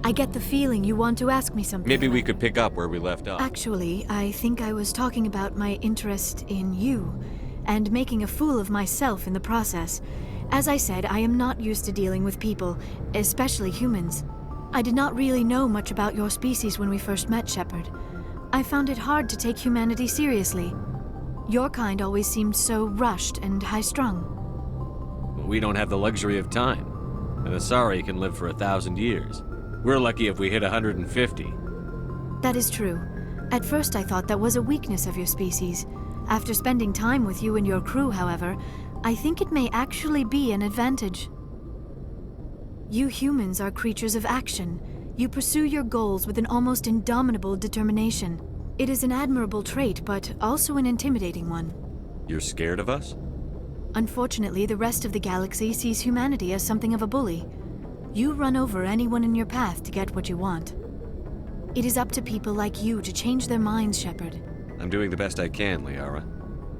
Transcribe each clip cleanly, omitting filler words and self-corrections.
I get the feeling you want to ask me something. Maybe we could pick up where we left off. Actually, I think I was talking about my interest in you, and making a fool of myself in the process. As I said, I am not used to dealing with people, especially humans. I did not really know much about your species when we first met, Shepard. I found it hard to take humanity seriously. Your kind always seemed so rushed and high-strung. We don't have the luxury of time. An Asari can live for 1,000 years. We're lucky if we hit 150. That is true. At first I thought that was a weakness of your species. After spending time with you and your crew, however, I think it may actually be an advantage. You humans are creatures of action. You pursue your goals with an almost indomitable determination. It is an admirable trait, but also an intimidating one. You're scared of us? Unfortunately, the rest of the galaxy sees humanity as something of a bully. You run over anyone in your path to get what you want. It is up to people like you to change their minds, Shepard. I'm doing the best I can, Liara.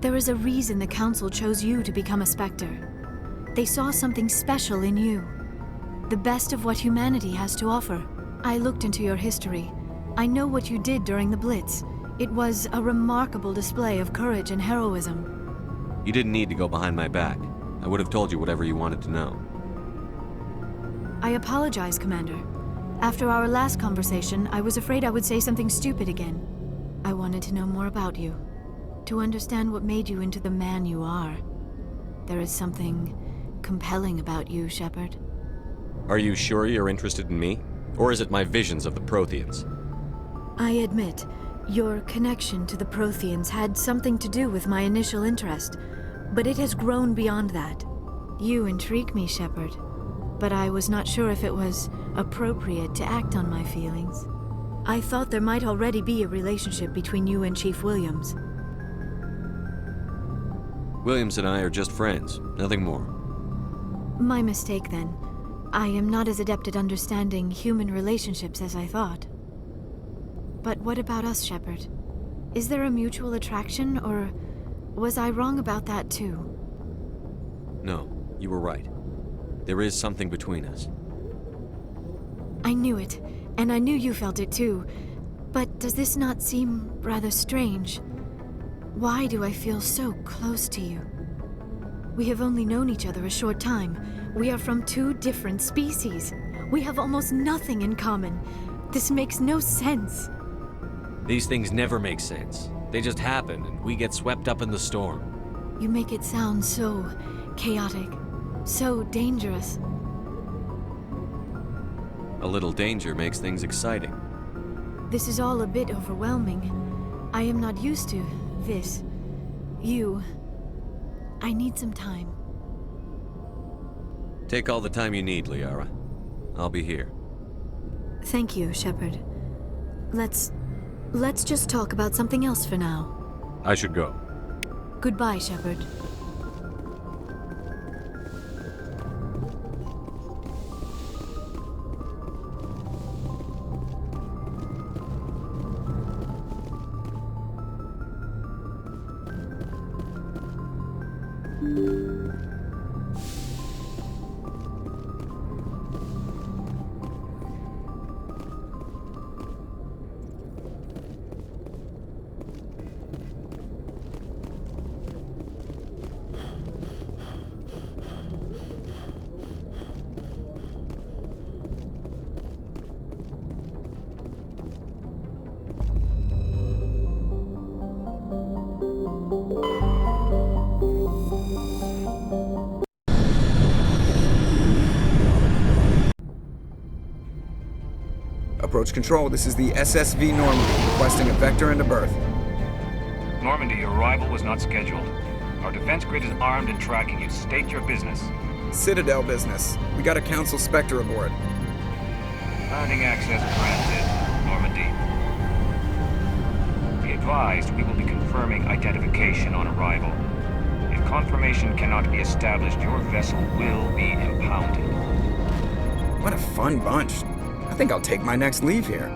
There is a reason the Council chose you to become a Spectre. They saw something special in you. The best of what humanity has to offer. I looked into your history. I know what you did during the Blitz. It was a remarkable display of courage and heroism. You didn't need to go behind my back. I would have told you whatever you wanted to know. I apologize, Commander. After our last conversation, I was afraid I would say something stupid again. I wanted to know more about you. To understand what made you into the man you are. There is something compelling about you, Shepard. Are you sure you're interested in me? Or is it my visions of the Protheans? I admit, your connection to the Protheans had something to do with my initial interest, but it has grown beyond that. You intrigue me, Shepard, but I was not sure if it was appropriate to act on my feelings. I thought there might already be a relationship between you and Chief Williams. Williams and I are just friends, nothing more. My mistake, then. I am not as adept at understanding human relationships as I thought. But what about us, Shepard? Is there a mutual attraction, or was I wrong about that too? No, you were right. There is something between us. I knew it, and I knew you felt it too. But does this not seem rather strange? Why do I feel so close to you? We have only known each other a short time. We are from two different species. We have almost nothing in common. This makes no sense. These things never make sense. They just happen, and we get swept up in the storm. You make it sound so chaotic, so dangerous. A little danger makes things exciting. This is all a bit overwhelming. I am not used to this. You. I need some time. Take all the time you need, Liara. I'll be here. Thank you, Shepard. Let's just talk about something else for now. I should go. Goodbye, Shepard. Approach control, this is the SSV Normandy, requesting a vector and a berth. Normandy, your arrival was not scheduled. Our defense grid is armed and tracking you. State your business. Citadel business. We got a Council Spectre aboard. Landing access granted, Normandy. Be advised, we will be confirming identification on arrival. If confirmation cannot be established, your vessel will be impounded. What a fun bunch. I think I'll take my next leave here.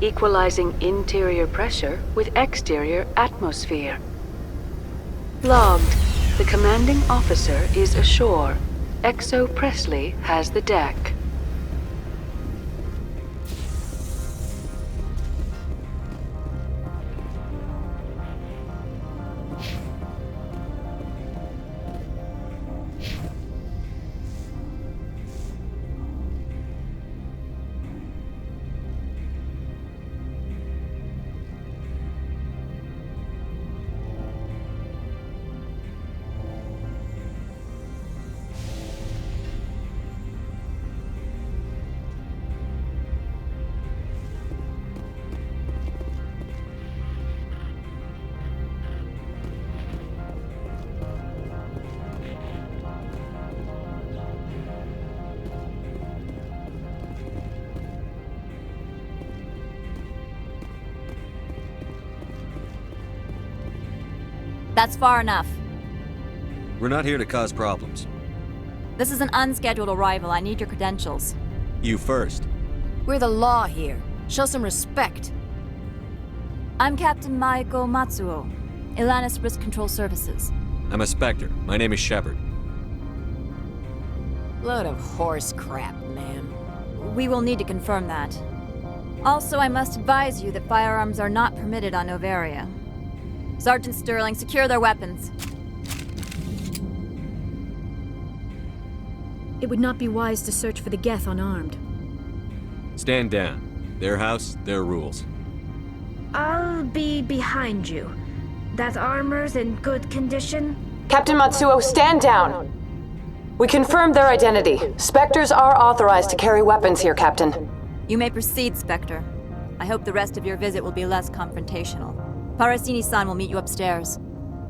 equalizing interior pressure with exterior atmosphere. Logged. The commanding officer is ashore. Exo Presley has the deck. That's far enough. We're not here to cause problems. This is an unscheduled arrival. I need your credentials. You first. We're the law here. Show some respect. I'm Captain Maiko Matsuo, Ilanis Risk Control Services. I'm a Spectre. My name is Shepard. Load of horse crap, man. We will need to confirm that. Also, I must advise you that firearms are not permitted on Noveria. Sergeant Sterling, secure their weapons. It would not be wise to search for the Geth unarmed. Stand down. Their house, their rules. I'll be behind you. That armor's in good condition? Captain Matsuo, stand down! We confirmed their identity. Spectres are authorized to carry weapons here, Captain. You may proceed, Spectre. I hope the rest of your visit will be less confrontational. Parasini-san will meet you upstairs.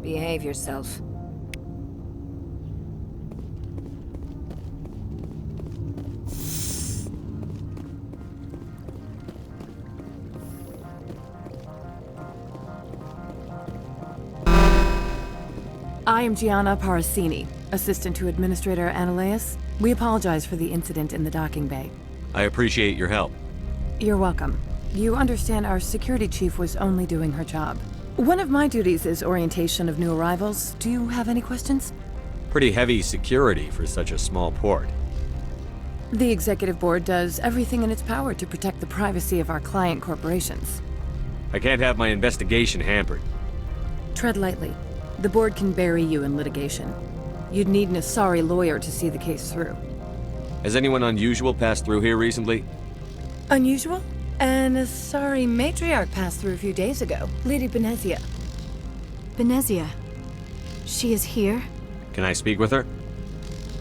Behave yourself. I am Gianna Parasini, assistant to Administrator Analeas. We apologize for the incident in the docking bay. I appreciate your help. You're welcome. You understand our security chief was only doing her job. One of my duties is orientation of new arrivals. Do you have any questions? Pretty heavy security for such a small port. The executive board does everything in its power to protect the privacy of our client corporations. I can't have my investigation hampered. Tread lightly. The board can bury you in litigation. You'd need an Asari lawyer to see the case through. Has anyone unusual passed through here recently? Unusual? An Asari matriarch passed through a few days ago. Lady Benezia. Benezia. She is here? Can I speak with her?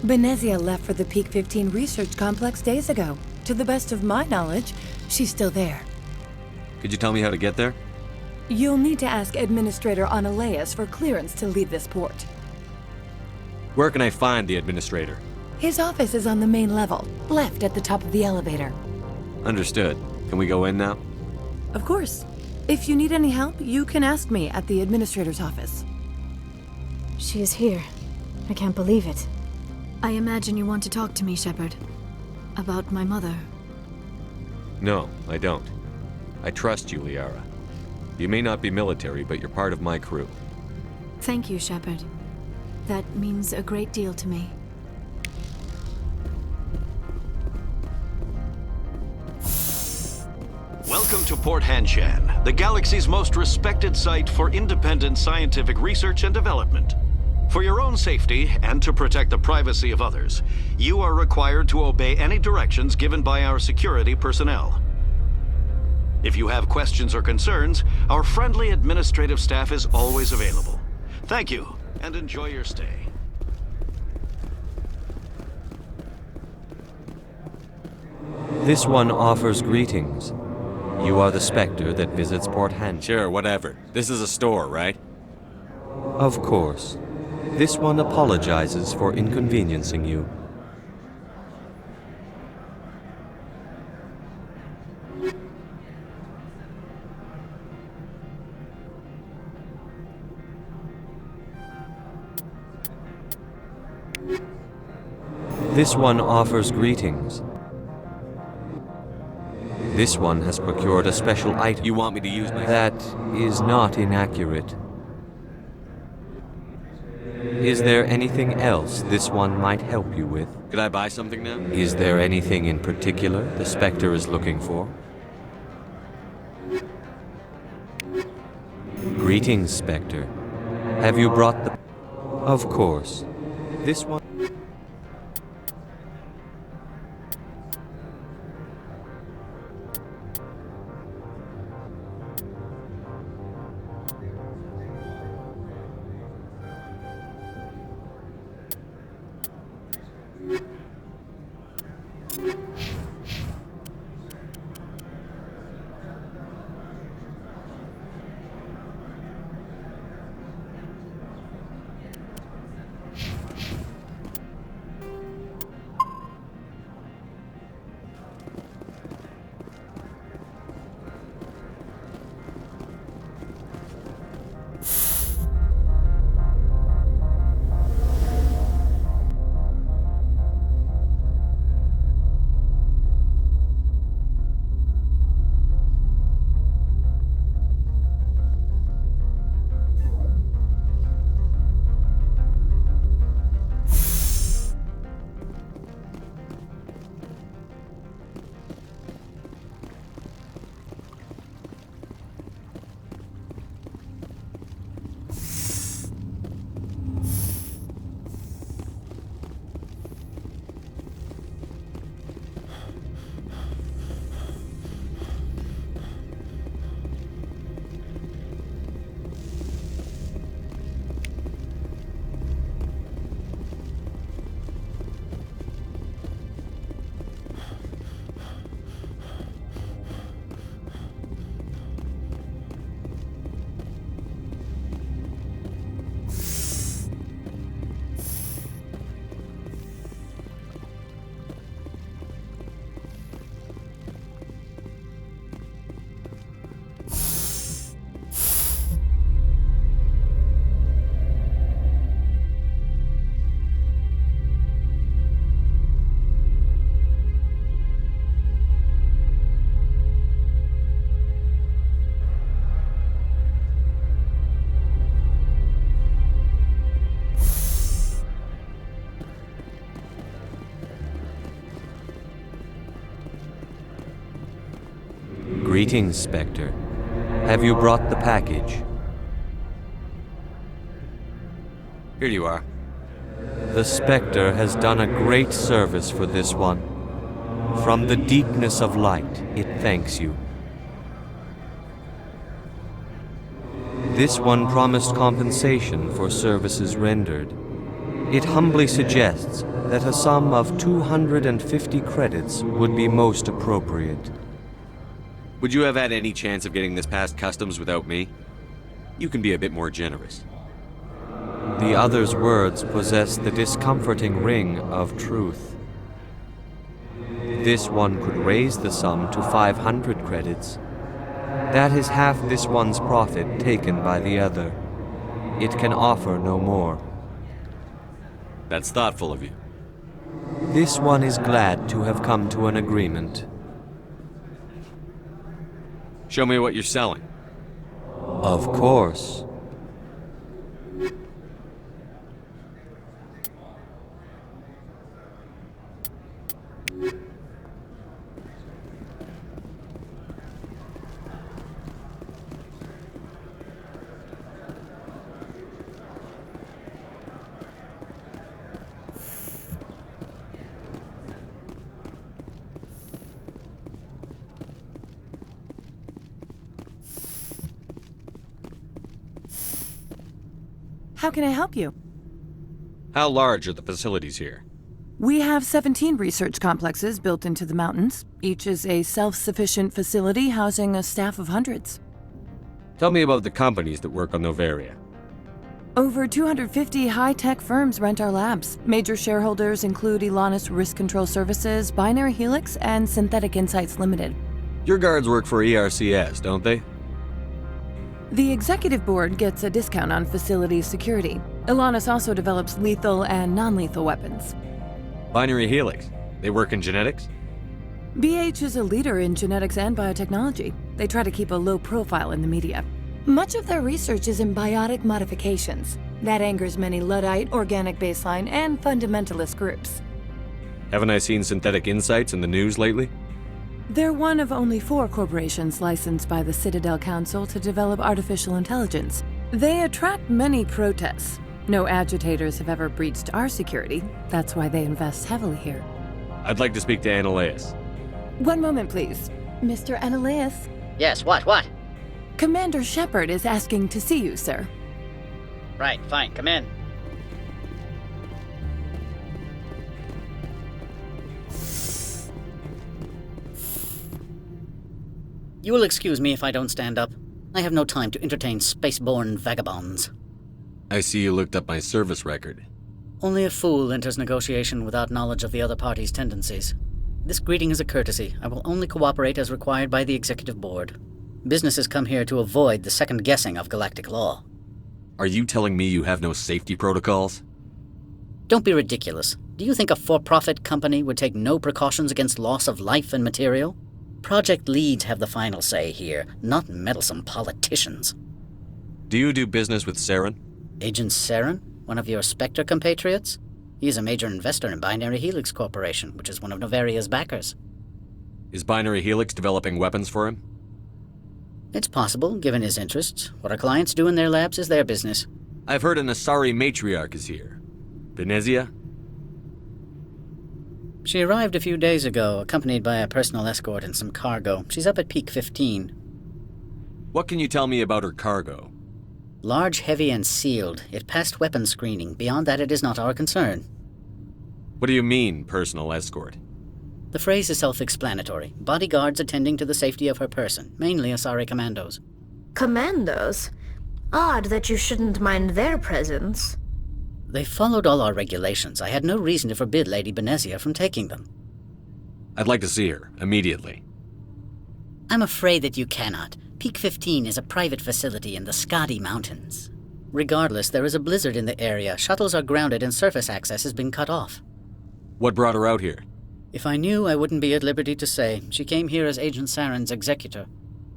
Benezia left for the Peak 15 research complex days ago. To the best of my knowledge, she's still there. Could you tell me how to get there? You'll need to ask Administrator Analeas for clearance to leave this port. Where can I find the Administrator? His office is on the main level, left at the top of the elevator. Understood. Can we go in now? Of course. If you need any help, you can ask me at the Administrator's office. She is here. I can't believe it. I imagine you want to talk to me, Shepard. About my mother. No, I don't. I trust you, Liara. You may not be military, but you're part of my crew. Thank you, Shepard. That means a great deal to me. Welcome to Port Hanshan, the galaxy's most respected site for independent scientific research and development. For your own safety and to protect the privacy of others, you are required to obey any directions given by our security personnel. If you have questions or concerns, our friendly administrative staff is always available. Thank you, and enjoy your stay. This one offers greetings. You are the Spectre that visits Port Hanshan. Sure, whatever. This is a store, right? Of course. This one apologizes for inconveniencing you. This one offers greetings. This one has procured a special item. You want me to use my... That is not inaccurate. Is there anything else this one might help you with? Could I buy something now? Is there anything in particular the Spectre is looking for? Greetings, Spectre. Have you brought the... Of course. This one... Greetings, Spectre. Have you brought the package? Here you are. The Spectre has done a great service for this one. From the deepness of light, it thanks you. This one promised compensation for services rendered. It humbly suggests that a sum of 250 credits would be most appropriate. Would you have had any chance of getting this past customs without me? You can be a bit more generous. The other's words possess the discomforting ring of truth. This one could raise the sum to 500 credits. That is half this one's profit taken by the other. It can offer no more. That's thoughtful of you. This one is glad to have come to an agreement. Show me what you're selling. Of course. How can I help you? How large are the facilities here? We have 17 research complexes built into the mountains. Each is a self-sufficient facility housing a staff of hundreds. Tell me about the companies that work on Noveria. Over 250 high-tech firms rent our labs. Major shareholders include Elanus Risk Control Services, Binary Helix, and Synthetic Insights Limited. Your guards work for ERCS, don't they? The executive board gets a discount on facility security. Elanus also develops lethal and non-lethal weapons. Binary Helix. They work in genetics? BH is a leader in genetics and biotechnology. They try to keep a low profile in the media. Much of their research is in biotic modifications. That angers many Luddite, organic baseline, and fundamentalist groups. Haven't I seen Synthetic Insights in the news lately? They're one of only 4 corporations licensed by the Citadel Council to develop artificial intelligence. They attract many protests. No agitators have ever breached our security. That's why they invest heavily here. I'd like to speak to Annaleus. One moment, please. Mr. Annaleus? Yes, what? Commander Shepard is asking to see you, sir. Right, fine, come in. You will excuse me if I don't stand up. I have no time to entertain spaceborne vagabonds. I see you looked up my service record. Only a fool enters negotiation without knowledge of the other party's tendencies. This greeting is a courtesy. I will only cooperate as required by the Executive Board. Businesses come here to avoid the second guessing of galactic law. Are you telling me you have no safety protocols? Don't be ridiculous. Do you think a for-profit company would take no precautions against loss of life and material? Project leads have the final say here, not meddlesome politicians. Do you do business with Saren? Agent Saren? One of your Spectre compatriots? He is a major investor in Binary Helix Corporation, which is one of Novaria's backers. Is Binary Helix developing weapons for him? It's possible, given his interests. What our clients do in their labs is their business. I've heard an Asari matriarch is here. Benezia? She arrived a few days ago, accompanied by a personal escort and some cargo. She's up at Peak 15. What can you tell me about her cargo? Large, heavy, and sealed. It passed weapons screening. Beyond that, it is not our concern. What do you mean, personal escort? The phrase is self-explanatory. Bodyguards attending to the safety of her person, mainly Asari commandos. Commandos? Odd that you shouldn't mind their presence. They followed all our regulations. I had no reason to forbid Lady Benezia from taking them. I'd like to see her, immediately. I'm afraid that you cannot. Peak 15 is a private facility in the Skadi Mountains. Regardless, there is a blizzard in the area. Shuttles are grounded and surface access has been cut off. What brought her out here? If I knew, I wouldn't be at liberty to say. She came here as Agent Saren's executor.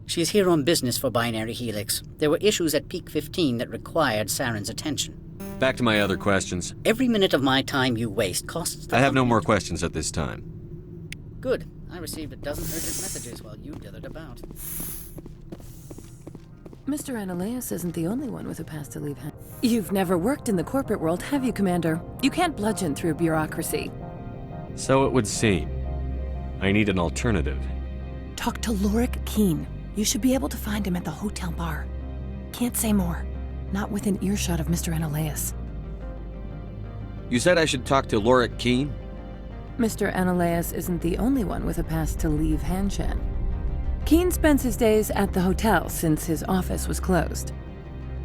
She is here on business for Binary Helix. There were issues at Peak 15 that required Saren's attention. Back to my other questions. Every minute of my time you waste costs the I have no more questions at this time. Good. I received a dozen urgent messages while you dithered about. Mr. Annaleus isn't the only one with a past to leave. You've never worked in the corporate world, have you, Commander? You can't bludgeon through bureaucracy. So it would seem. I need an alternative. Talk to Lorik Keen. You should be able to find him at the hotel bar. Can't say more. Not within earshot of Mr. Annaleus. You said I should talk to Lorik Keen? Mr. Annaleus isn't the only one with a past to leave Hanshan. Keen spends his days at the hotel since his office was closed.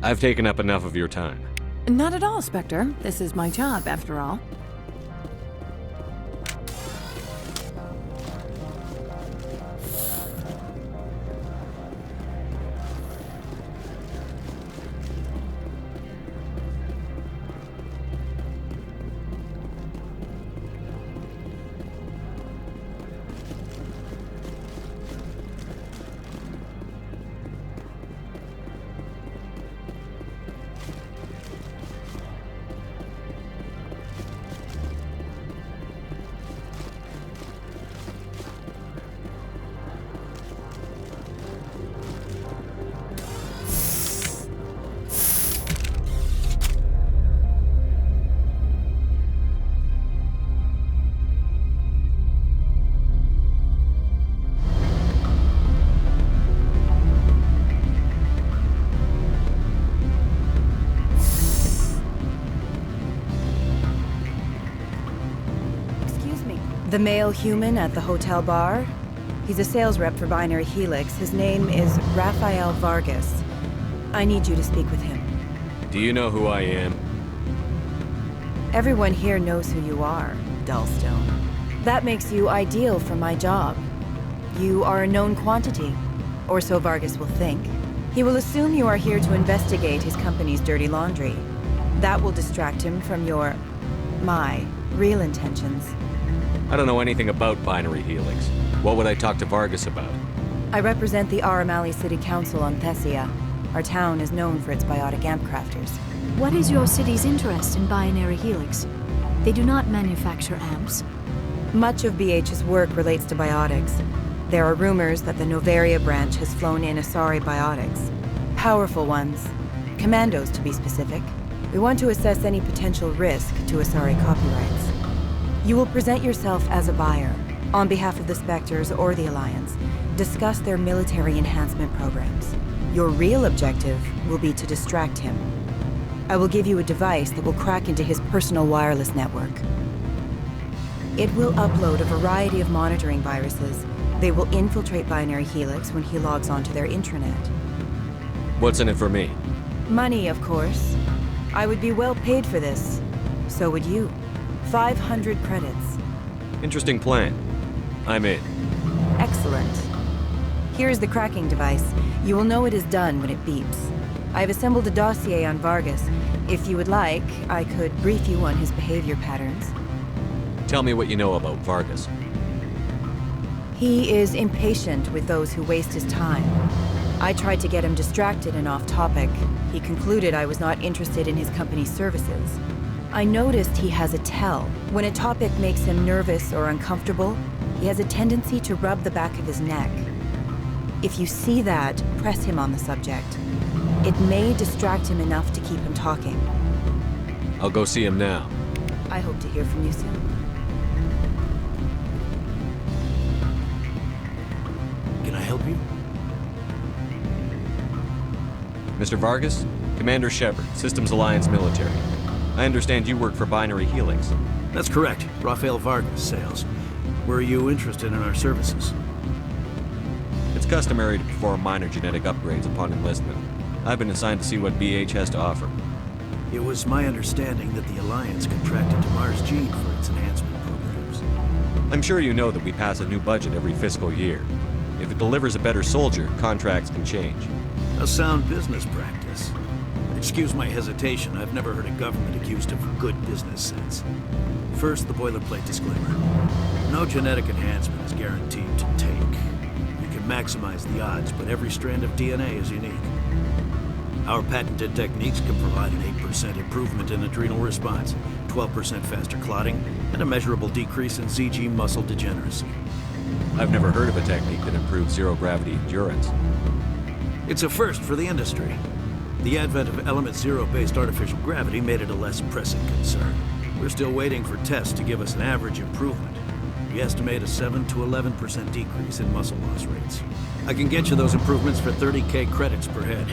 I've taken up enough of your time. Not at all, Spectre. This is my job, after all. The male human at the hotel bar? He's a sales rep for Binary Helix. His name is Rafael Vargas. I need you to speak with him. Do you know who I am? Everyone here knows who you are, Dullstone. That makes you ideal for my job. You are a known quantity, or so Vargas will think. He will assume you are here to investigate his company's dirty laundry. That will distract him from my real intentions. I don't know anything about Binary Helix. What would I talk to Vargas about? I represent the Aramali City Council on Thessia. Our town is known for its biotic amp crafters. What is your city's interest in Binary Helix? They do not manufacture amps. Much of BH's work relates to biotics. There are rumors that the Noveria branch has flown in Asari biotics. Powerful ones. Commandos, to be specific. We want to assess any potential risk to Asari copyrights. You will present yourself as a buyer, on behalf of the Spectres or the Alliance. Discuss their military enhancement programs. Your real objective will be to distract him. I will give you a device that will crack into his personal wireless network. It will upload a variety of monitoring viruses. They will infiltrate Binary Helix when he logs onto their intranet. What's in it for me? Money, of course. I would be well paid for this. So would you. 500 credits. Interesting plan. I'm in. Excellent. Here's the cracking device. You will know it is done when it beeps. I've assembled a dossier on Vargas. If you would like, I could brief you on his behavior patterns. Tell me what you know about Vargas. He is impatient with those who waste his time. I tried to get him distracted and off topic. He concluded I was not interested in his company's services. I noticed he has a tell. When a topic makes him nervous or uncomfortable, he has a tendency to rub the back of his neck. If you see that, press him on the subject. It may distract him enough to keep him talking. I'll go see him now. I hope to hear from you soon. Can I help you? Mr. Vargas? Commander Shepard, Systems Alliance Military. I understand you work for Binary Helix. That's correct. Rafael Vargas, sales. Were you interested in our services? It's customary to perform minor genetic upgrades upon enlistment. I've been assigned to see what BH has to offer. It was my understanding that the Alliance contracted to Mars Gene for its enhancement programs. I'm sure you know that we pass a new budget every fiscal year. If it delivers a better soldier, contracts can change. A sound business practice. Excuse my hesitation, I've never heard a government accused of good business sense. First, the boilerplate disclaimer. No genetic enhancement is guaranteed to take. You can maximize the odds, but every strand of DNA is unique. Our patented techniques can provide an 8% improvement in adrenal response, 12% faster clotting, and a measurable decrease in ZG muscle degeneracy. I've never heard of a technique that improves zero-gravity endurance. It's a first for the industry. The advent of element zero-based artificial gravity made it a less pressing concern. We're still waiting for tests to give us an average improvement. We estimate a 7 to 11% decrease in muscle loss rates. I can get you those improvements for 30K credits per head.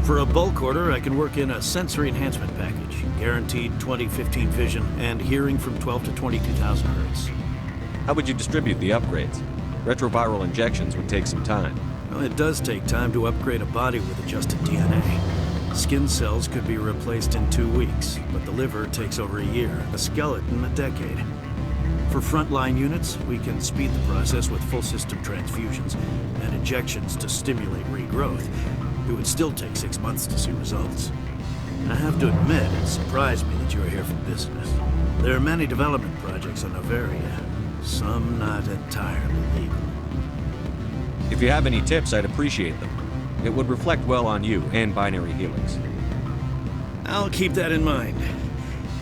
For a bulk order, I can work in a sensory enhancement package, guaranteed 20/15 vision, and hearing from 12 to 22,000 hertz. How would you distribute the upgrades? Retroviral injections would take some time. Well, it does take time to upgrade a body with adjusted DNA. Skin cells could be replaced in 2 weeks, but the liver takes over a year, the skeleton a decade. For frontline units, we can speed the process with full system transfusions and injections to stimulate regrowth. It would still take 6 months to see results. I have to admit, it surprised me that you are here for business. There are many development projects on Noveria, some not entirely legal. If you have any tips, I'd appreciate them. It would reflect well on you and Binary Helix. I'll keep that in mind.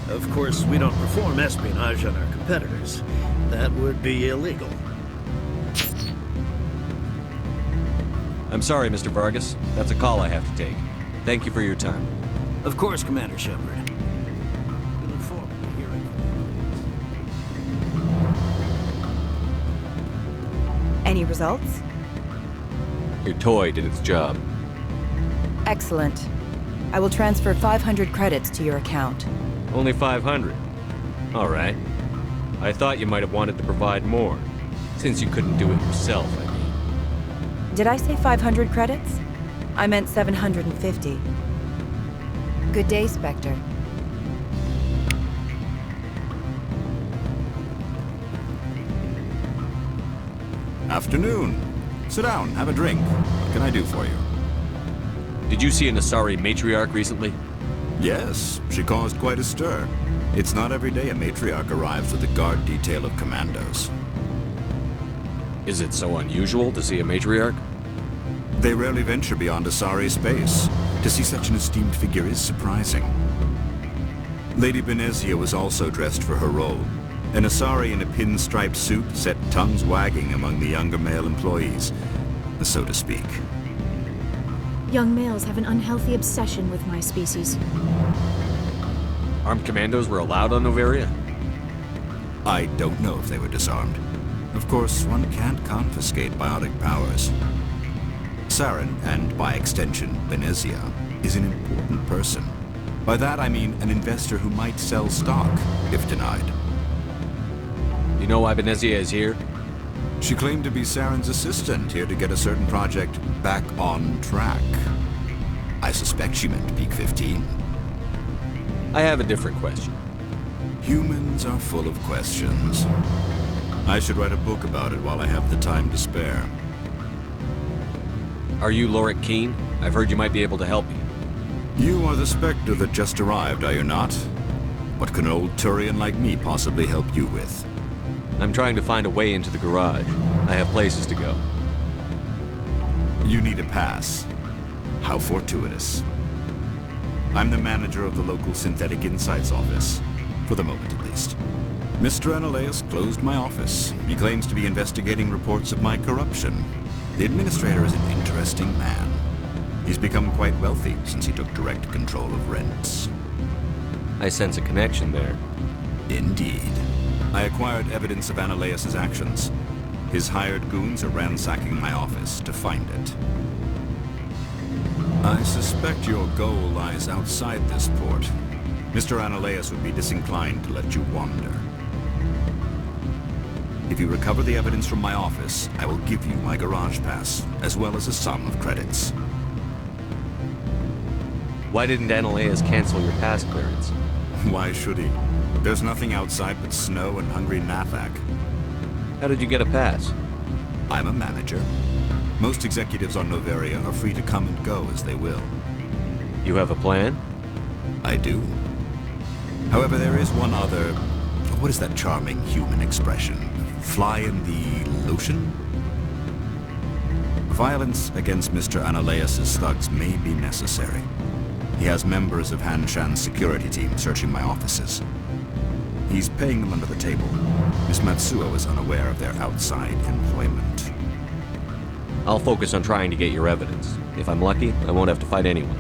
Of course, we don't perform espionage on our competitors. That would be illegal. I'm sorry, Mr. Vargas. That's a call I have to take. Thank you for your time. Of course, Commander Shepard. We look forward to hearing from you. Any results? Your toy did its job. Excellent. I will transfer 500 credits to your account. Only 500. All right. I thought you might have wanted to provide more, since you couldn't do it yourself, I mean. Did I say 500 credits? I meant 750. Good day, Spectre. Afternoon. Sit down, have a drink. What can I do for you? Did you see an Asari matriarch recently? Yes, she caused quite a stir. It's not every day a matriarch arrives with a guard detail of commandos. Is it so unusual to see a matriarch? They rarely venture beyond Asari space. To see such an esteemed figure is surprising. Lady Benezia was also dressed for her role. An Asari in a pinstriped suit set tongues wagging among the younger male employees, so to speak. Young males have an unhealthy obsession with my species. Armed commandos were allowed on Noveria? I don't know if they were disarmed. Of course, one can't confiscate biotic powers. Saren, and by extension, Benezia, is an important person. By that I mean an investor who might sell stock, if denied. You know why Benezia is here? She claimed to be Saren's assistant, here to get a certain project back on track. I suspect she meant Peak 15. I have a different question. Humans are full of questions. I should write a book about it while I have the time to spare. Are you Lorik Keen? I've heard you might be able to help me. You are the Spectre that just arrived, are you not? What can an old Turian like me possibly help you with? I'm trying to find a way into the garage. I have places to go. You need a pass. How fortuitous. I'm the manager of the local Synthetic Insights office. For the moment, at least. Mr. Analeus closed my office. He claims to be investigating reports of my corruption. The administrator is an interesting man. He's become quite wealthy since he took direct control of rents. I sense a connection there. Indeed. I acquired evidence of Analeus' actions. His hired goons are ransacking my office to find it. I suspect your goal lies outside this port. Mr. Analeus would be disinclined to let you wander. If you recover the evidence from my office, I will give you my garage pass, as well as a sum of credits. Why didn't Analeus cancel your pass clearance? Why should he? There's nothing outside but snow and hungry Nathak. How did you get a pass? I'm a manager. Most executives on Noveria are free to come and go as they will. You have a plan? I do. However, there is one other... What is that charming human expression? Fly in the lotion? Violence against Mr. Analeus' thugs may be necessary. He has members of Han Shan's security team searching my offices. He's paying them under the table. Miss Matsuo is unaware of their outside employment. I'll focus on trying to get your evidence. If I'm lucky, I won't have to fight anyone.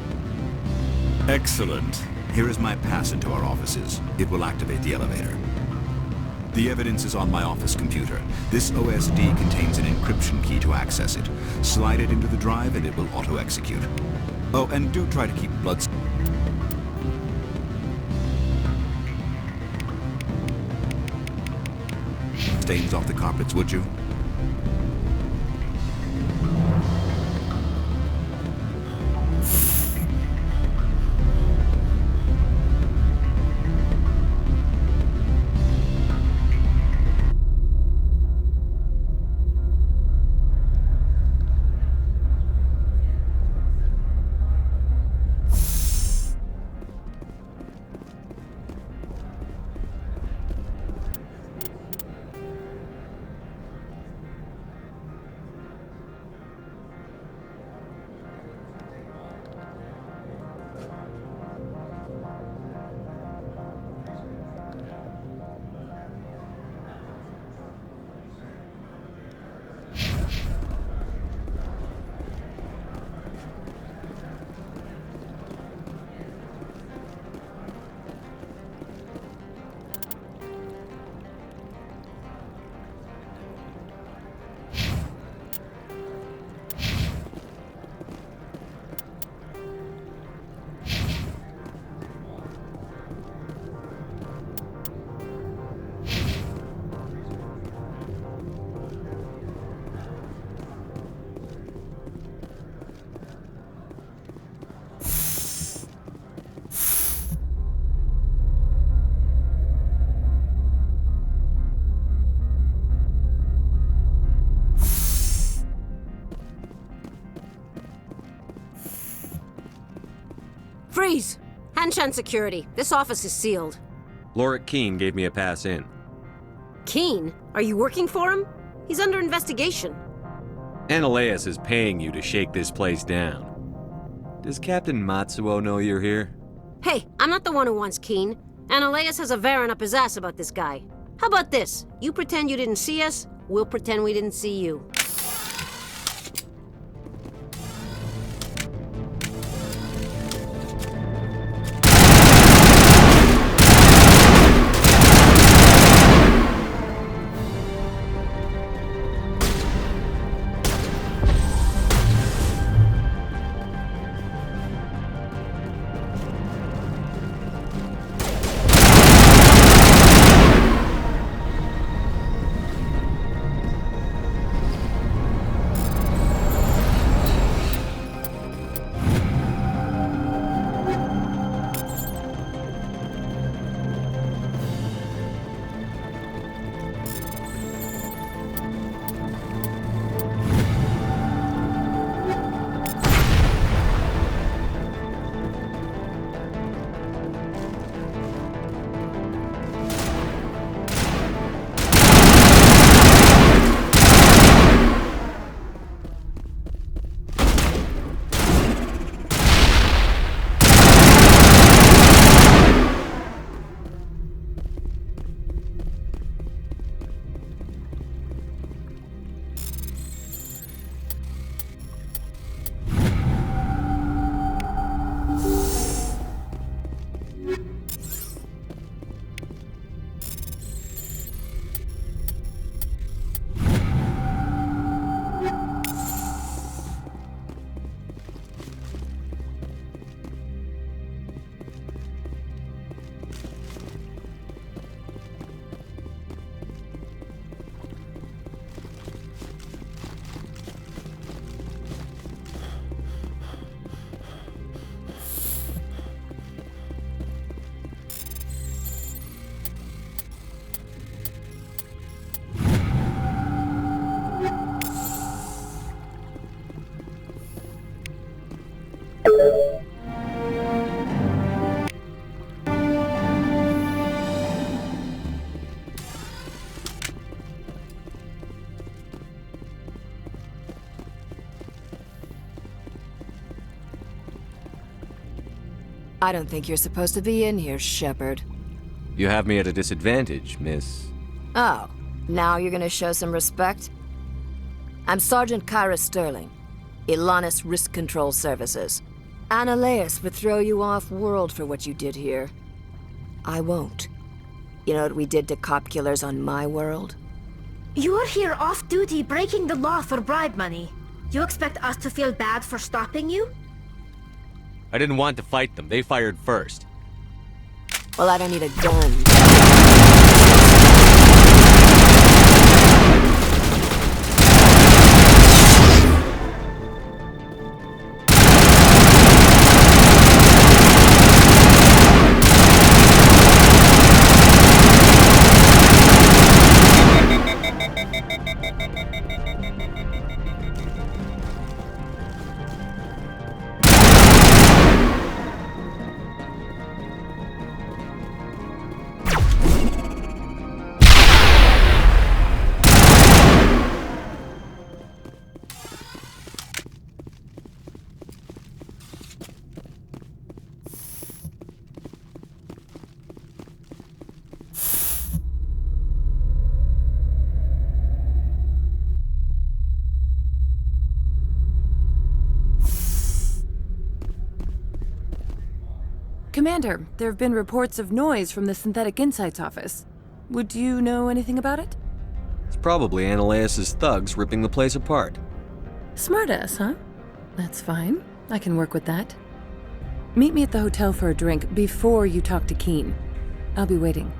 Excellent. Here is my pass into our offices. It will activate the elevator. The evidence is on my office computer. This OSD contains an encryption key to access it. Slide it into the drive and it will auto-execute. Oh, and do try to keep blood stains off the carpets, would you? Freeze! Han Shan security. This office is sealed. Lorik Keene gave me a pass in. Keene? Are you working for him? He's under investigation. Ananias is paying you to shake this place down. Does Captain Matsuo know you're here? Hey, I'm not the one who wants Keene. Ananias has a Varen up his ass about this guy. How about this? You pretend you didn't see us, we'll pretend we didn't see you. I don't think you're supposed to be in here, Shepard. You have me at a disadvantage, miss. Oh, now you're gonna show some respect? I'm Sergeant Kyra Sterling, Ilanis Risk Control Services. Ananias would throw you off-world for what you did here. I won't. You know what we did to cop killers on my world? You're here off-duty breaking the law for bribe money. You expect us to feel bad for stopping you? I didn't want to fight them. They fired first. Well, I don't need a gun. Commander, there have been reports of noise from the Synthetic Insights office. Would you know anything about it? It's probably Ananias' thugs ripping the place apart. Smartass, huh? That's fine. I can work with that. Meet me at the hotel for a drink before you talk to Keene. I'll be waiting.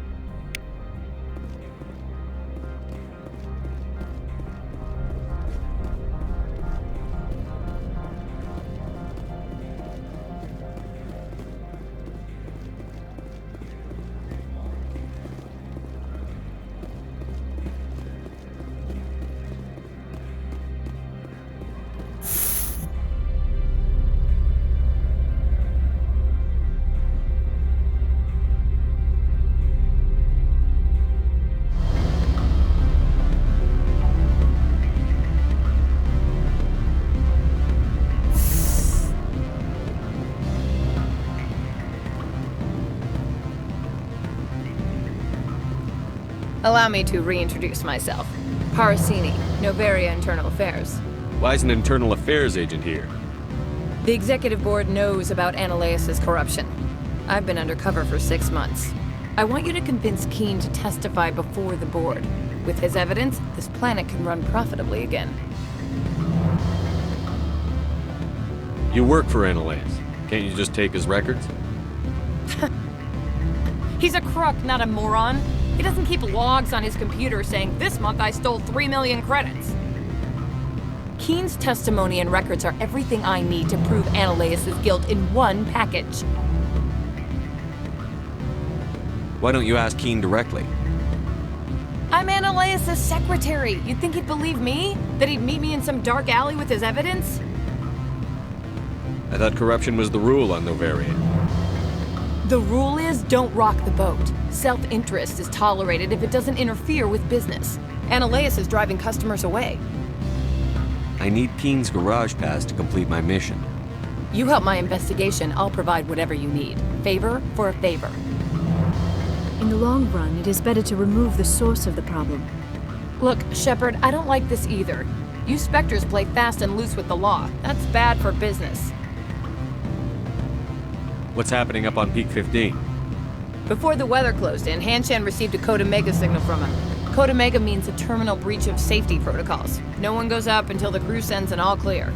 Allow me to reintroduce myself. Parasini, Noveria Internal Affairs. Why is an internal affairs agent here? The executive board knows about Analaeus' corruption. I've been undercover for 6 months. I want you to convince Keen to testify before the board. With his evidence, this planet can run profitably again. You work for Analaeus. Can't you just take his records? He's a crook, not a moron. He doesn't keep logs on his computer saying, "This month I stole 3 million credits." Keen's testimony and records are everything I need to prove Analaeus' guilt in one package. Why don't you ask Keen directly? I'm Analaeus' secretary. You'd think he'd believe me? That he'd meet me in some dark alley with his evidence? I thought corruption was the rule on Noveria. The rule is, don't rock the boat. Self-interest is tolerated if it doesn't interfere with business. Analaeus is driving customers away. I need Keen's garage pass to complete my mission. You help my investigation, I'll provide whatever you need. Favor for a favor. In the long run, it is better to remove the source of the problem. Look, Shepard, I don't like this either. You Spectres play fast and loose with the law. That's bad for business. What's happening up on Peak 15? Before the weather closed in, Hanshan received a Code Omega signal from him. Code Omega means a terminal breach of safety protocols. No one goes up until the crew sends an all clear.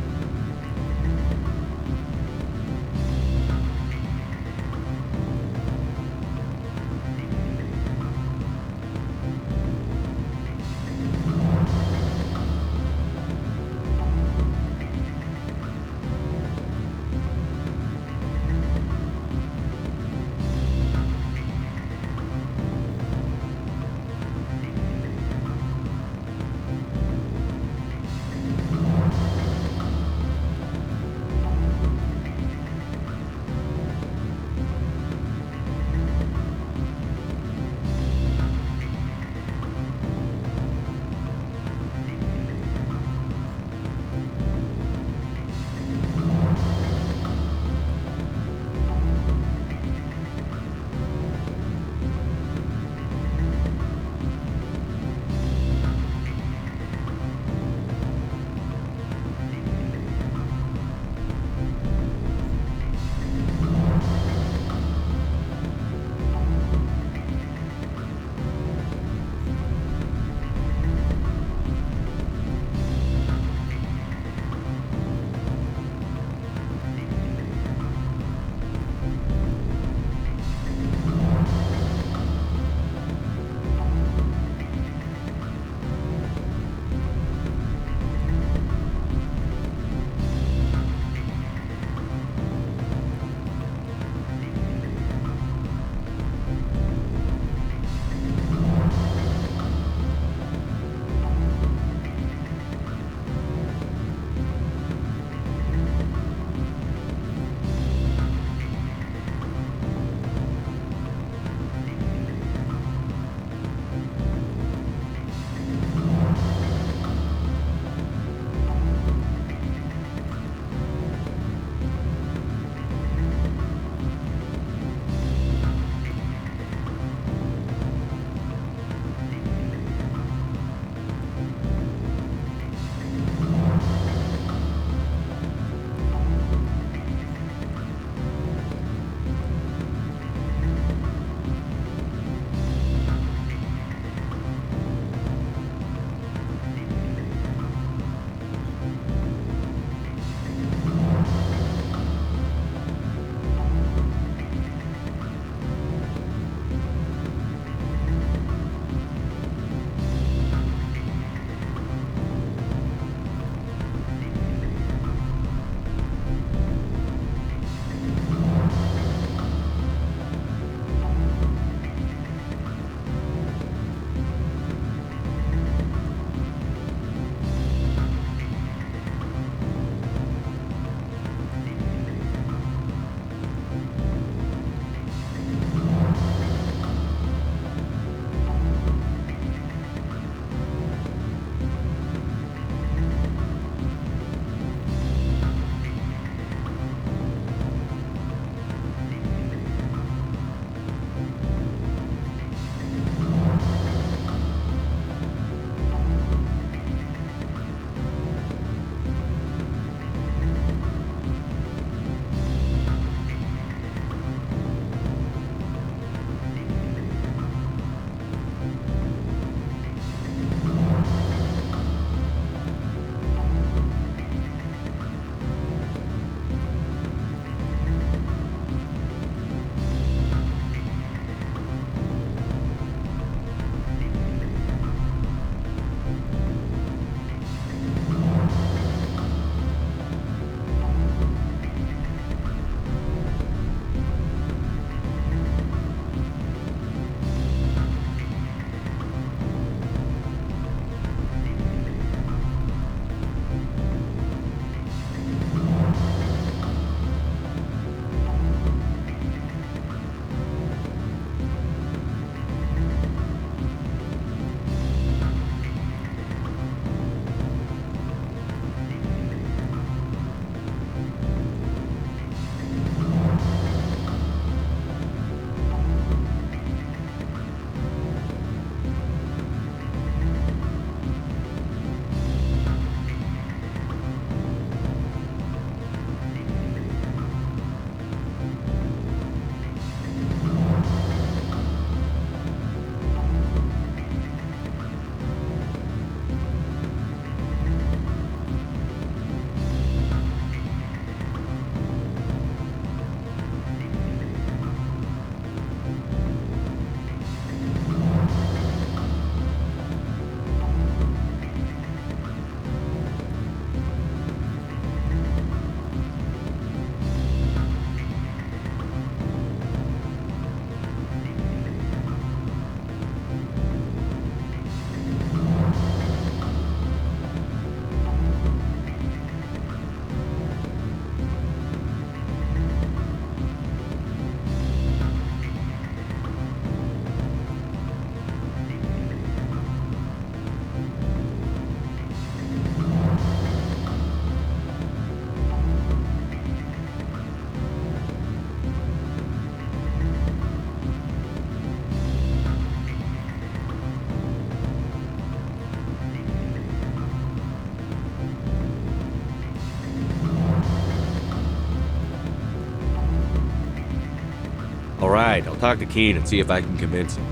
Alright, I'll talk to Keen and see if I can convince him.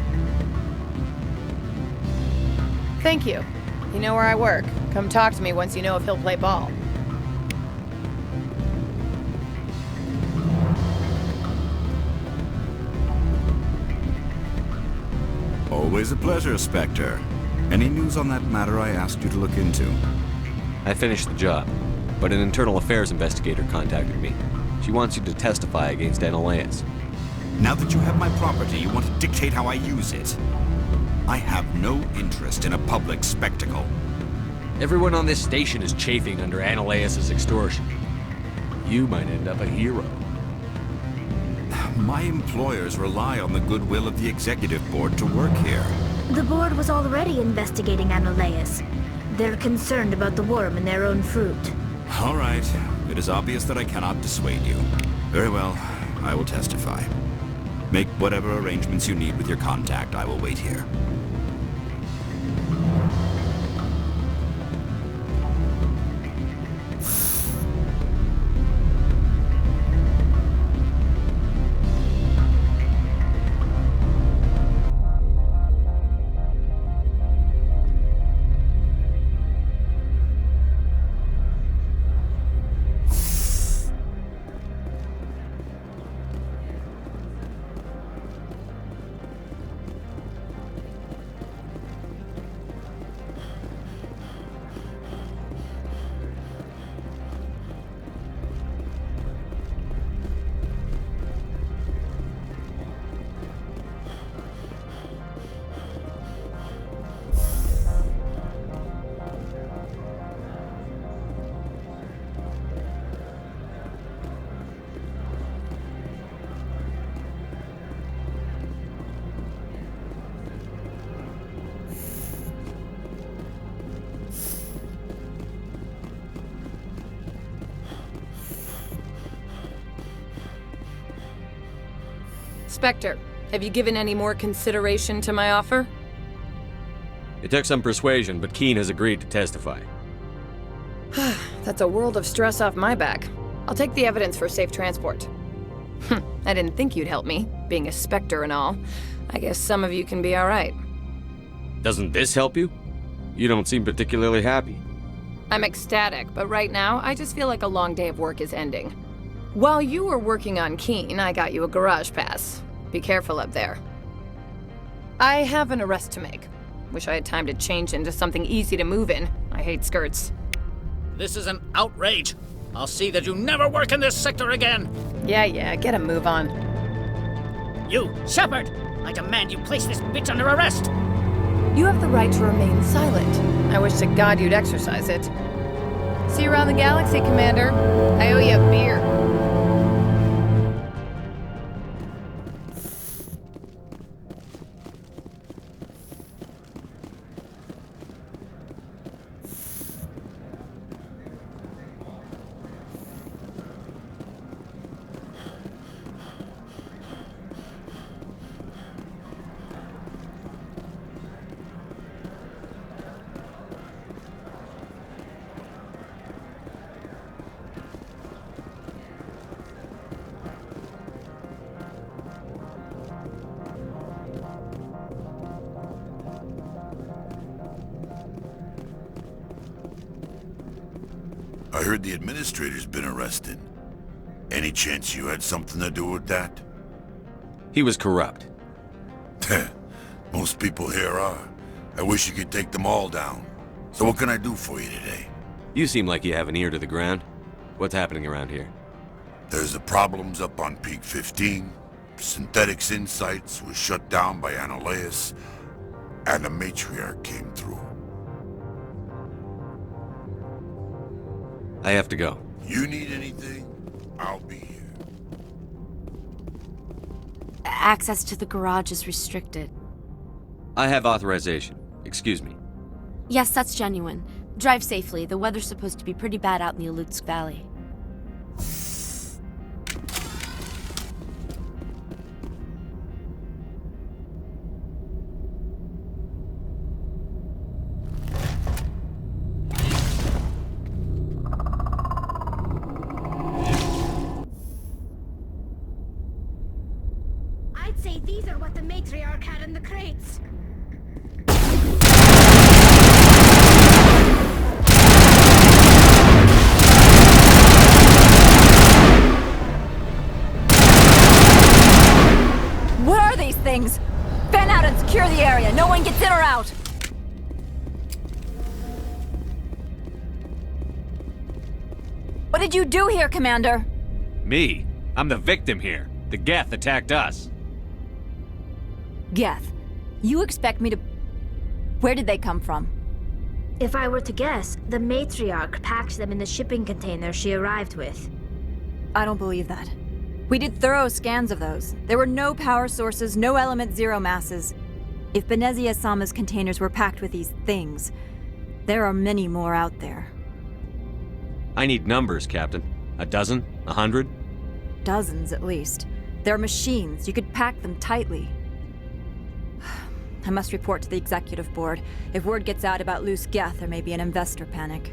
Thank you. You know where I work. Come talk to me once you know if he'll play ball. Always a pleasure, Spectre. Any news on that matter I asked you to look into? I finished the job, but an internal affairs investigator contacted me. She wants you to testify against Analeus. Now that you have my property, you want to dictate how I use it. I have no interest in a public spectacle. Everyone on this station is chafing under Analeus' extortion. You might end up a hero. My employers rely on the goodwill of the executive board to work here. The board was already investigating Analeus. They're concerned about the worm in their own fruit. All right. It is obvious that I cannot dissuade you. Very well. I will testify. Make whatever arrangements you need with your contact. I will wait here. Spectre, have you given any more consideration to my offer? It took some persuasion, but Keen has agreed to testify. That's a world of stress off my back. I'll take the evidence for safe transport. I didn't think you'd help me, being a Spectre and all. I guess some of you can be alright. Doesn't this help you? You don't seem particularly happy. I'm ecstatic, but right now, I just feel like a long day of work is ending. While you were working on Keen, I got you a garage pass. Be careful up there. I have an arrest to make. Wish I had time to change into something easy to move in. I hate skirts. This is an outrage. I'll see that you never work in this sector again. Yeah, get a move on. You, Shepard! I demand you place this bitch under arrest! You have the right to remain silent. I wish to God you'd exercise it. See you around the galaxy, Commander. I owe you a beer. I heard the administrator's been arrested. Any chance you had something to do with that? He was corrupt. Most people here are. I wish you could take them all down. So what can I do for you today? You seem like you have an ear to the ground. What's happening around here? There's the problems up on Peak 15. Synthetics Insights was shut down by Analeus. And the Matriarch came through. I have to go. You need anything? I'll be here. Access to the garage is restricted. I have authorization. Excuse me. Yes, that's genuine. Drive safely. The weather's supposed to be pretty bad out in the Alutsk Valley. I'd say these are what the matriarch had in the crates. What are these things? Fan out and secure the area. No one gets in or out. What did you do here, Commander? Me? I'm the victim here. The Geth attacked us. Geth. You expect me to... Where did they come from? If I were to guess, the matriarch packed them in the shipping container she arrived with. I don't believe that. We did thorough scans of those. There were no power sources, no element zero masses. If Benezia Sama's containers were packed with these things, there are many more out there. I need numbers, Captain. A dozen? 100? Dozens, at least. They're machines. You could pack them tightly. I must report to the executive board. If word gets out about loose Geth, there may be an investor panic.